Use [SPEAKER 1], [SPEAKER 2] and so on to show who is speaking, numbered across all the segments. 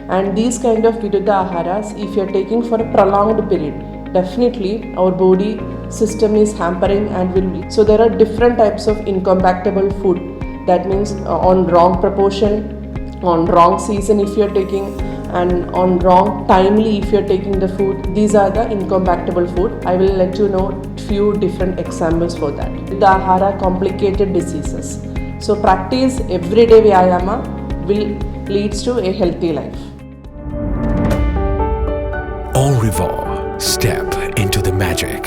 [SPEAKER 1] And these kind of Viruddha Aharas, if you are taking for a prolonged period, definitely our body system is hampering and will be. So there are different types of incompatible food. That means on wrong proportion, on wrong season if you are taking, and on wrong timely if you are taking the food. These are the incompatible food. I will let you know few different examples for that. The Ahara complicated diseases. So practice everyday Vyayama will leads to a healthy life.
[SPEAKER 2] Au revoir. Step into the magic.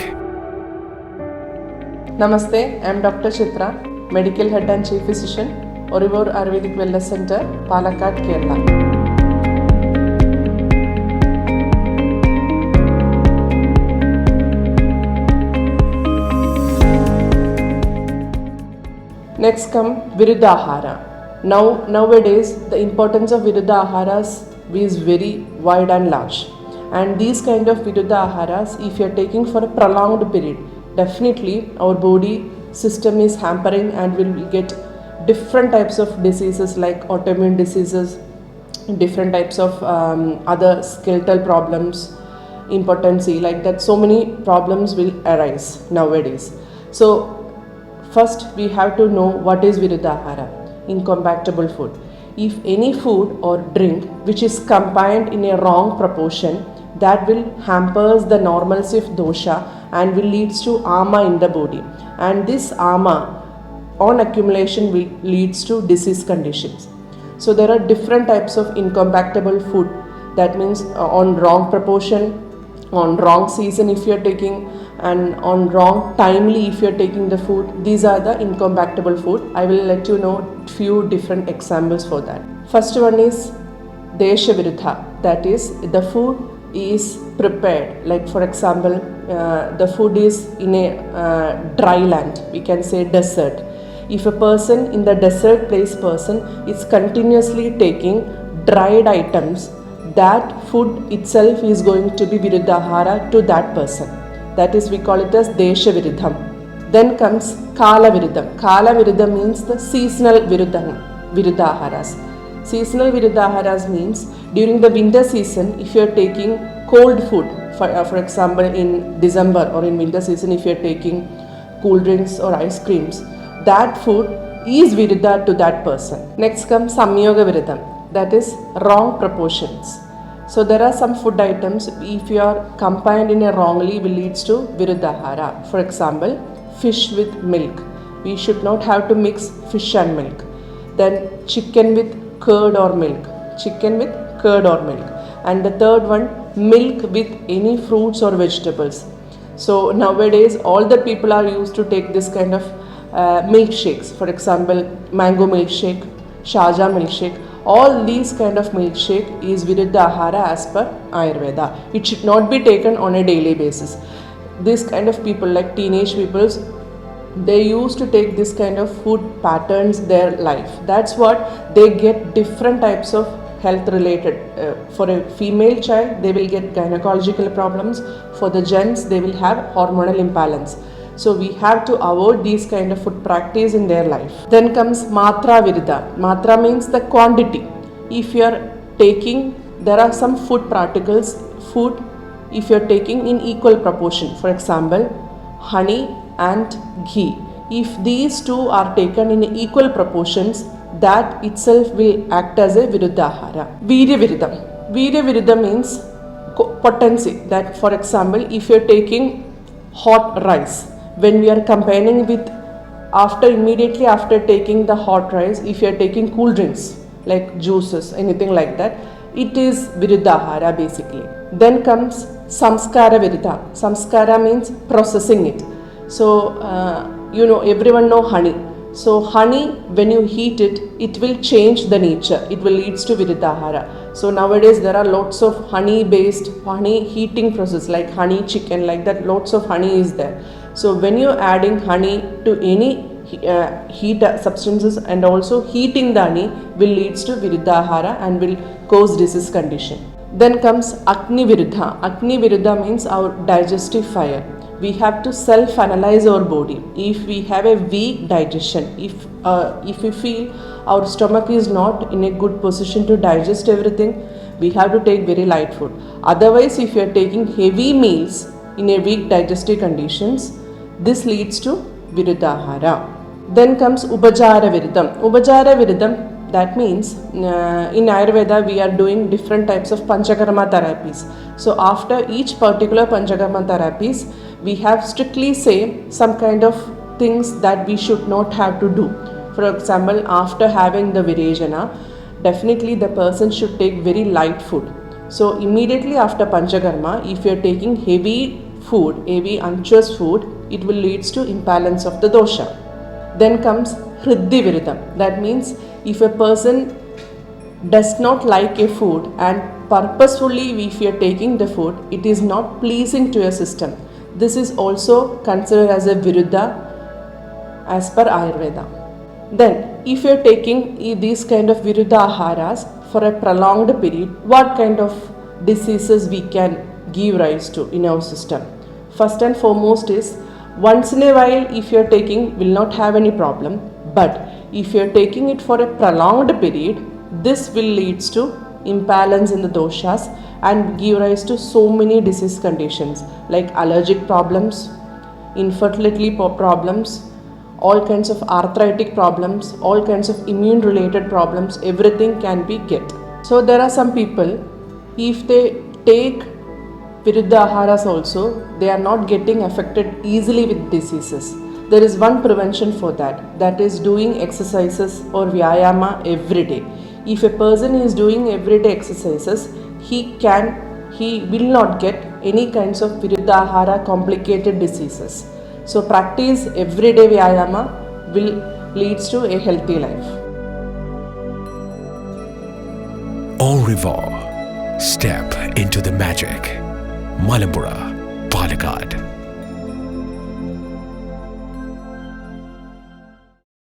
[SPEAKER 1] Namaste, I am Dr. Chitra, Medical Head and Chief Physician, Au Revoir Ayurvedic Wellness Center, Palakkad, Kerala. Next come Viruddha Ahara. Nowadays the importance of Viruddha Aharas is very wide and large. And these kind of Viruddha Aharas, if you are taking for a prolonged period, definitely our body system is hampering and will get different types of diseases like autoimmune diseases, different types of other skeletal problems, impotency, like that. So many problems will arise nowadays. So first we have to know what is Viruddha Ahara, incompatible food. If any food or drink which is combined in a wrong proportion, that will hampers the normalcy of dosha and will leads to ama in the body. And this ama on accumulation will leads to disease conditions. So there are different types of incompatible food. That means on wrong proportion, on wrong season if you are taking, and on wrong timely if you are taking the food. These are the incompatible food. I will let you know few different examples for that. First one is Desha Viruddha. That is, the food is prepared, like for example the food is in a dry land, we can say desert. If a person in the desert place person is continuously taking dried items, that food itself is going to be Viruddha Ahara to that person. That is, we call it as Desha Viruddham. Then comes Kala Viruddham. Kala Viruddham means the seasonal Viruddha Aharas. Seasonal Viruddha Aharas means during the winter season, if you are taking cold food, for example in December or in winter season, if you are taking cool drinks or ice creams, that food is Viruddha to that person. Next comes Samyoga Viruddham. That is wrong proportions. So there are some food items, if you are combined in a wrongly, will leads to Viruddha Ahara. For example, fish with milk. We should not have to mix fish and milk. Then chicken with curd or milk. Chicken with curd or milk. And the third one, milk with any fruits or vegetables. So nowadays all the people are used to take this kind of milkshakes. For example, mango milkshake, Shaja milkshake. All these kind of milkshake is Viruddha Ahara as per Ayurveda. It should not be taken on a daily basis. This kind of people, like teenage peoples, they used to take this kind of food patterns their life. That's what they get different types of health related. For a female child, they will get gynecological problems. For the gents, they will have hormonal imbalance. So we have to avoid these kind of food practice in their life. Then comes Matra Viruddha. Matra means the quantity. If you are taking, there are some food particles, food if you are taking in equal proportion. For example, honey and ghee. If these two are taken in equal proportions, that itself will act as a Viruddha Ahara. Virya Viruddham. Virya Viruddham means potency. That for example, if you are taking hot rice, when we are combining with immediately after taking the hot rice, if you are taking cool drinks like juices, anything like that, it is Viruddha Ahara basically. Then comes Samskara Viruddha. Samskara means processing it. So everyone know honey. So honey, when you heat it, it will change the nature. It will leads to Viruddha Ahara. So nowadays there are lots of honey heating process, like honey chicken, like that. Lots of honey is there. So when you are adding honey to any heat substances and also heating the honey will leads to Viruddha Ahara and will cause disease condition. Then comes Agni Viruddha. Agni Viruddha means our digestive fire. We have to self-analyze our body. If we have a weak digestion, if we feel our stomach is not in a good position to digest everything, we have to take very light food. Otherwise, if you are taking heavy meals in a weak digestive conditions, this leads to Viruddha Ahara. Then comes Upachara Viruddham. Upachara Viruddham, that means in Ayurveda we are doing different types of Panchakarma therapies. So after each particular Panchakarma therapies, we have strictly say some kind of things that we should not have to do. For example, after having the Virejana, definitely the person should take very light food. So immediately after Panchakarma, if you are taking heavy food, heavy unctuous food, it will lead to imbalance of the dosha. Then comes Hriddhi Viruddham. That means if a person does not like a food and purposefully if you are taking the food, it is not pleasing to your system. This is also considered as a Viruddha as per Ayurveda. Then if you are taking these kind of Viruddha Aharas for a prolonged period, what kind of diseases we can give rise to in our system? First and foremost is, once in a while if you are taking will not have any problem, but if you are taking it for a prolonged period, this will lead to imbalance in the doshas and give rise to so many disease conditions like allergic problems, infertility problems, all kinds of arthritic problems, all kinds of immune related problems, everything can be get. So there are some people, if they take Viruddha Aharas also, they are not getting affected easily with diseases. There is one prevention for that, that is doing exercises or Vyayama every day. If a person is doing everyday exercises, he will not get any kinds of Viruddha Ahara complicated diseases. So practice everyday Vyayama will leads to a healthy life.
[SPEAKER 2] Au Revoir. Step into the magic. Malampura.